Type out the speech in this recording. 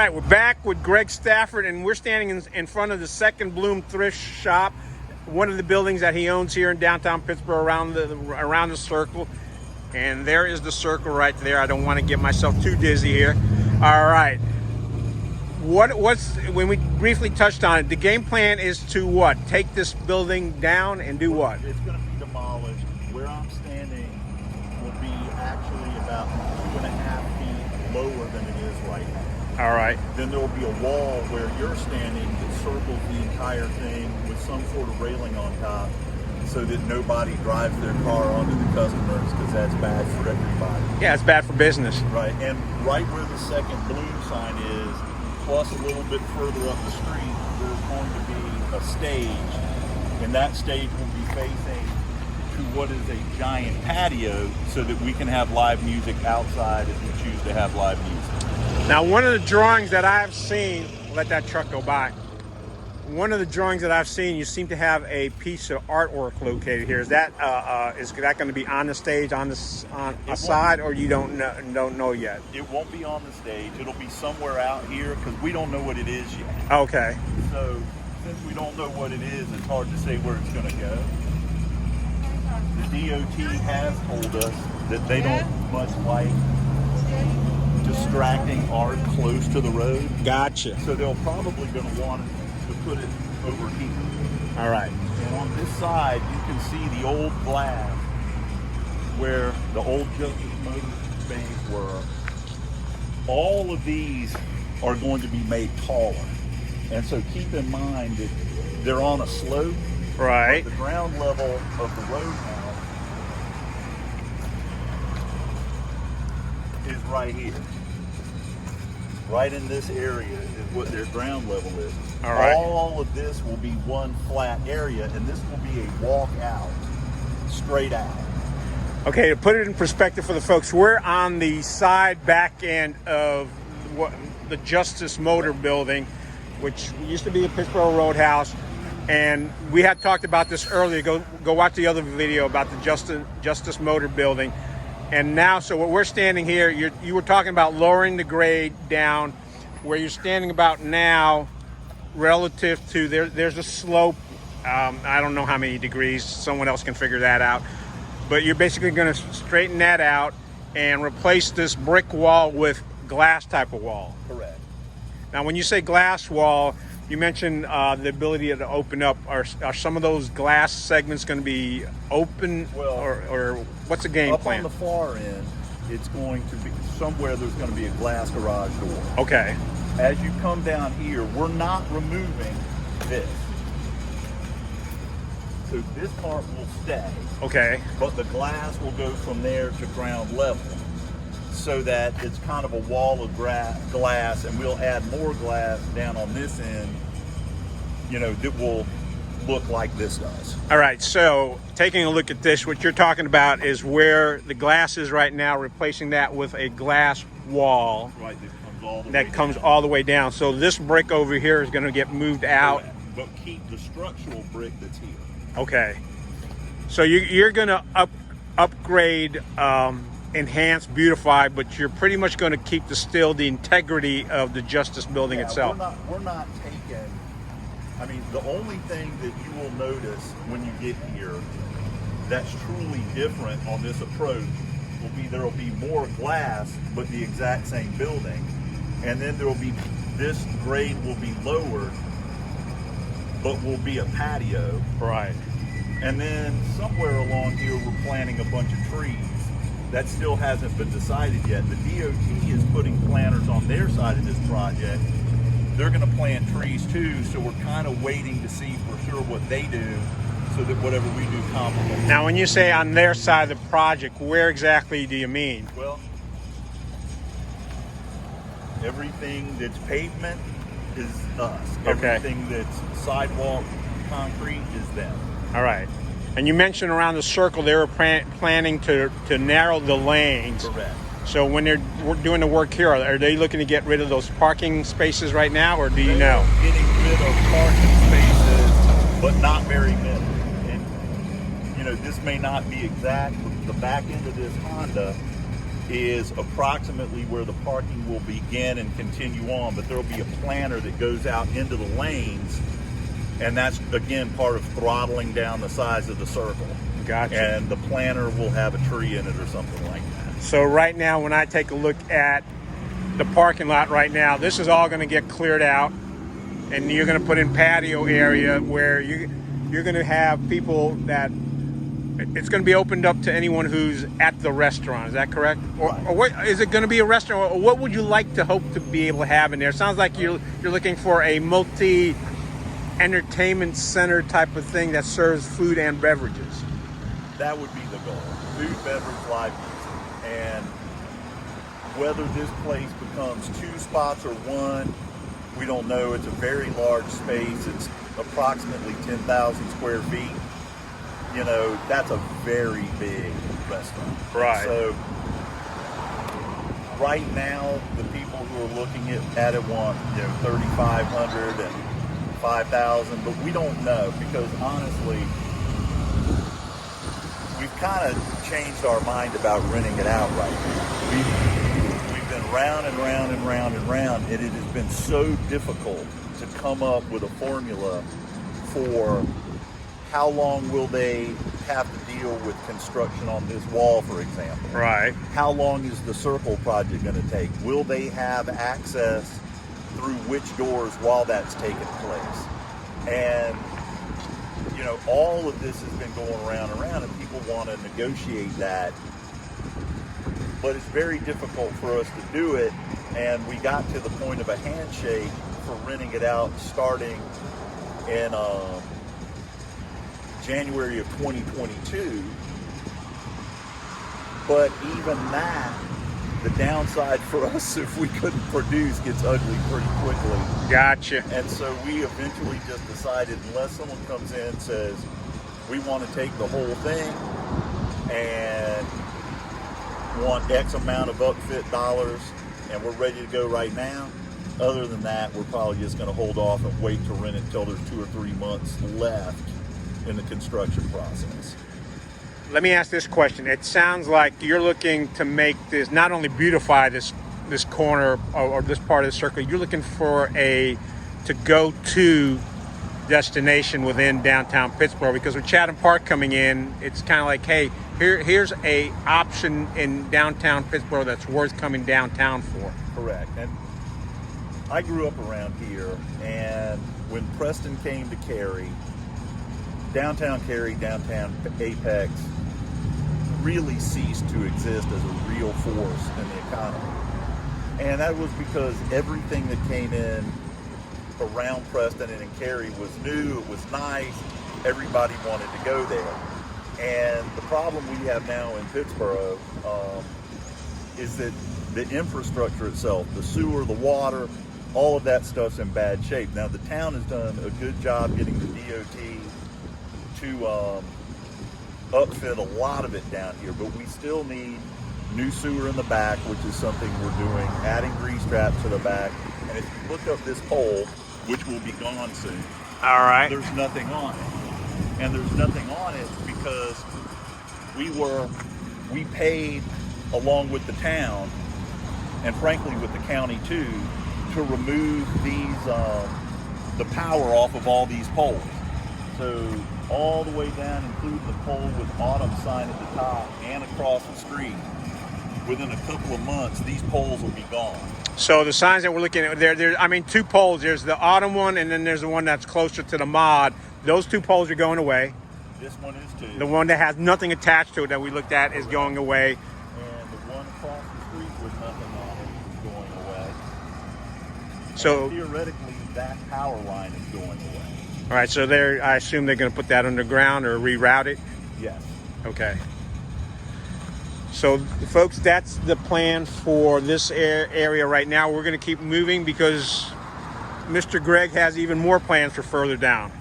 right, we're back with Greg Stafford, and we're standing in front of the Second Bloom Thrift Shop, one of the buildings that he owns here in downtown Pittsboro, around the circle. And there is the circle right there. I don't want to get myself too dizzy here. All right. When we briefly touched on it, the game plan is to what? Take this building down and do what? It's going to be demolished. Where I'm standing will be actually about 2.5 feet lower than it is right now. All right. Then there will be a wall where you're standing that circles the entire thing with some sort of railing on top, so that nobody drives their car onto the customers, because that's bad for everybody. Yeah, it's bad for business. Right, and right where the Second Bloom sign is, plus a little bit further up the street, there's going to be a stage, and that stage will be facing to what is a giant patio, so that we can have live music outside if we choose to have live music. Now, one of the drawings that I've seen, let that truck go by. One of the drawings that I've seen, you seem to have a piece of artwork located here. Is that going to be on the stage, on a side, or you don't know yet? It won't be on the stage. It'll be somewhere out here, because we don't know what it is yet. Okay. So since we don't know what it is, it's hard to say where it's going to go. The DOT has told us that they don't much like distracting art close to the road. Gotcha. So they're probably going to want to put it over here. All right. And on this side, you can see the old glass where the old Justice Motor bays were. All of these are going to be made taller. And so keep in mind that they're on a slope. Right. The ground level of the road now is right here. Right in this area is what their ground level is. All right. All of this will be one flat area, and this will be a walk out, straight out. Okay, to put it in perspective for the folks, we're on the side back end of the Justice Motor building, which used to be the Pittsboro Roadhouse. And we had talked about this earlier. Go watch the other video about the Justice Motor building. And now, so what we're standing here, you were talking about lowering the grade down. Where you're standing about now, relative to there's a slope. I don't know how many degrees. Someone else can figure that out. But you're basically going to straighten that out and replace this brick wall with glass type of wall. Correct. Now, when you say glass wall, you mentioned the ability to open up. Are some of those glass segments going to be open, or what's the game plan? Up on the far end, it's going to be somewhere there's going to be a glass garage door. Okay. As you come down here, we're not removing this. So this part will stay. Okay. But the glass will go from there to ground level, so that it's kind of a wall of glass, and we'll add more glass down on this end, that will look like this does. All right, so taking a look at this, what you're talking about is where the glass is right now, replacing that with a glass wall. Right, that comes all the way down. So this brick over here is going to get moved out. Correct. But keep the structural brick that's here. Okay. So you're going to upgrade, enhance, beautify, but you're pretty much going to keep the integrity of the Justice building itself. We're not taking, the only thing that you will notice when you get here that's truly different on this approach will be there will be more glass, but the exact same building. And then there will be, this grade will be lowered, but will be a patio. Right. And then somewhere along here, we're planting a bunch of trees. That still hasn't been decided yet. The DOT is putting planters on their side of this project. They're going to plant trees too, so we're kind of waiting to see for sure what they do, so that whatever we do complements. Now, when you say on their side of the project, where exactly do you mean? Well, everything that's pavement is us. Okay. Everything that's sidewalk, concrete is them. All right. And you mentioned around the circle they were planning to narrow the lanes. Correct. So when they're doing the work here, are they looking to get rid of those parking spaces right now, or do you know? Getting rid of parking spaces, but not very many. And, this may not be exact, but the back end of this Honda is approximately where the parking will begin and continue on, but there'll be a planter that goes out into the lanes, and that's again part of throttling down the size of the circle. Gotcha. And the planter will have a tree in it or something like that. So right now, when I take a look at the parking lot right now, this is all going to get cleared out, and you're going to put in patio area where you're going to have people that it's going to be opened up to anyone who's at the restaurant. Is that correct? Or what is it going to be, a restaurant? Or what would you like to hope to be able to have in there? It sounds like you're looking for a multi entertainment center type of thing that serves food and beverages. That would be the goal. Food, beverage, live music. And whether this place becomes 2 spots or 1, we don't know. It's a very large space. It's approximately 10,000 square feet. You know, that's a very big restaurant. Right. So right now, the people who are looking at it want, 3,500 and 5,000, but we don't know, because honestly, we've kind of changed our mind about renting it out right now. We've been round and round and round and round, and it has been so difficult to come up with a formula for how long will they have to deal with construction on this wall, for example. Right. How long is the circle project going to take? Will they have access through which doors while that's taking place? And all of this has been going around and around, and people want to negotiate that, but it's very difficult for us to do it. And we got to the point of a handshake for renting it out starting in January of 2022. But even that, the downside for us, if we couldn't produce, gets ugly pretty quickly. Gotcha. And so we eventually just decided, unless someone comes in and says, we want to take the whole thing and want X amount of upfit dollars, and we're ready to go right now. Other than that, we're probably just going to hold off and wait to rent it until there's 2 or 3 months left in the construction process. Let me ask this question. It sounds like you're looking to make this, not only beautify this corner or this part of the circle, you're looking for to go to destination within downtown Pittsboro, because with Chatham Park coming in, it's kind of like, hey, here's a option in downtown Pittsboro that's worth coming downtown for. Correct. And I grew up around here, and when Preston came to Cary, downtown Apex really ceased to exist as a real force in the economy. And that was because everything that came in around Preston and in Cary was new, it was nice, everybody wanted to go there. And the problem we have now in Pittsboro is that the infrastructure itself, the sewer, the water, all of that stuff's in bad shape. Now the town has done a good job getting the DOT to upfit a lot of it down here, but we still need new sewer in the back, which is something we're doing, adding grease traps to the back. And if you look up this pole, which will be gone soon, all right, there's nothing on it. And there's nothing on it because we paid, along with the town, and frankly with the county too, to remove these the power off of all these poles. So all the way down, including the pole with Autumn sign at the top and across the street, within a couple of months, these poles will be gone. So the signs that we're looking at, there, 2 poles. There's the Autumn one, and then there's the one that's closer to the mod. Those 2 poles are going away. This one is too. The one that has nothing attached to it that we looked at is going away. And the one across the street with nothing on it is going away. So and theoretically, that power line is going away. All right, so I assume they're going to put that underground or reroute it? Yes. Okay. So, folks, that's the plan for this area right now. We're going to keep moving because Mr. Greg has even more plans for further down.